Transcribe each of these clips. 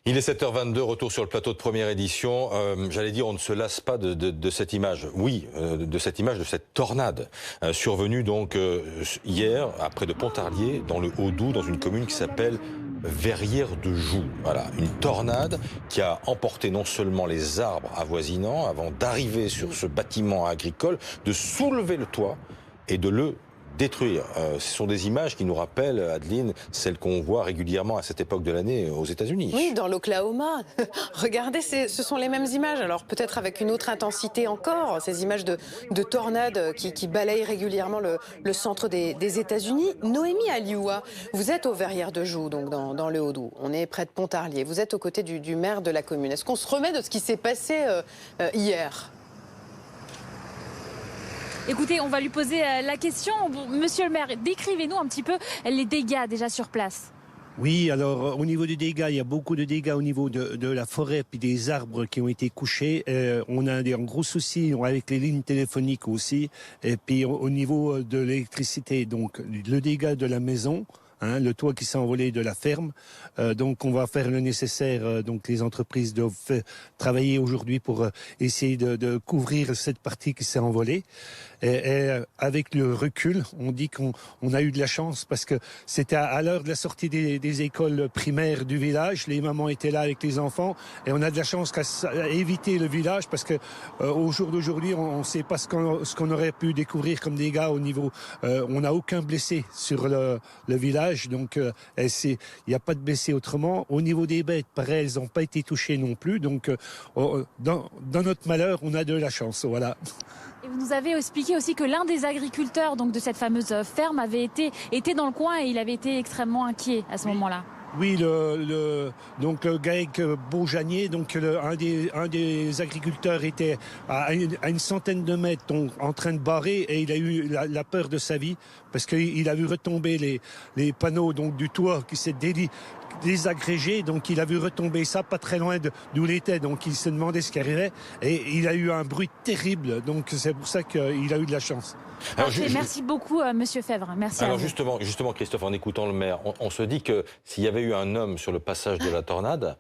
Il est 7h22, retour sur le plateau de première édition. J'allais dire, on ne se lasse pas de cette image. Oui, de cette image, de cette tornade survenue donc hier, après de Pontarlier, dans le Haut-Doubs, dans une commune qui s'appelle Verrières-de-Joux. Voilà, une tornade qui a emporté non seulement les arbres avoisinants avant d'arriver sur ce bâtiment agricole, de soulever le toit et de le détruire. Ce sont des images qui nous rappellent, Adeline, celles qu'on voit régulièrement à cette époque de l'année aux États-Unis. Oui, dans l'Oklahoma. Regardez, ce sont les mêmes images. Alors peut-être avec une autre intensité encore, ces images de tornades qui balayent régulièrement le centre des États-Unis. Noémie Alioua, vous êtes aux Verrières-de-Joux, donc dans le Haut-Doubs. On est près de Pontarlier. Vous êtes aux côtés du maire de la commune. Est-ce qu'on se remet de ce qui s'est passé hier ? Écoutez, on va lui poser la question. Monsieur le maire, décrivez-nous un petit peu les dégâts déjà sur place. Oui, alors au niveau des dégâts, il y a beaucoup de dégâts au niveau de la forêt puis des arbres qui ont été couchés. On a un gros souci avec les lignes téléphoniques aussi. Et puis au niveau de l'électricité, donc le dégât de la maison. Le toit qui s'est envolé de la ferme. Donc on va faire le nécessaire. Donc les entreprises doivent travailler aujourd'hui pour essayer de couvrir cette partie qui s'est envolée. Et avec le recul, on dit qu'on a eu de la chance parce que c'était à l'heure de la sortie des écoles primaires du village. Les mamans étaient là avec les enfants et on a de la chance qu'à éviter le village parce que au jour d'aujourd'hui, on ne sait pas ce qu'on aurait pu découvrir comme dégâts au niveau. On n'a aucun blessé sur le village, donc il n'y a pas de blessés autrement. Au niveau des bêtes, pareil, elles n'ont pas été touchées non plus. Donc dans notre malheur, on a de la chance, voilà. Et vous nous avez expliqué aussi que l'un des agriculteurs donc, de cette fameuse ferme était dans le coin et il avait été extrêmement inquiet à ce moment-là. Oui, donc le Gaëc Beaujanier, donc un des agriculteurs était à une centaine de mètres donc, en train de barrer et il a eu la peur de sa vie parce qu'il a vu retomber les panneaux donc du toit qui s'est désagrégé, donc il a vu retomber ça pas très loin d'où il était, donc il se demandait ce qui arrivait et il a eu un bruit terrible, donc c'est pour ça qu'il a eu de la chance. Alors, merci beaucoup Monsieur Fèvre, merci. Alors justement Christophe, en écoutant le maire, on se dit que s'il y avait eu un homme sur le passage de la tornade,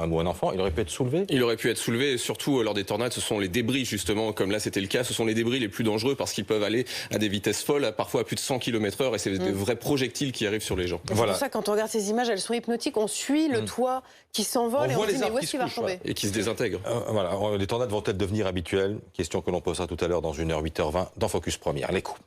ou un enfant, il aurait pu être soulevé. Il aurait pu être soulevé, et surtout lors des tornades, ce sont les débris justement, comme là c'était le cas, ce sont les débris les plus dangereux parce qu'ils peuvent aller à des vitesses folles, parfois à plus de 100 km/h, et c'est des vrais projectiles qui arrivent sur les gens. C'est pour ça quand on regarde ces images, elles sont hypnotiques, on suit le toit qui s'envole et on se dit mais où est-ce qu'il va retomber et qui se désintègre. Voilà, les tornades vont-elles devenir habituelles? Question que l'on posera tout à l'heure dans 1h, 8h20 dans Focus Première. Les coups.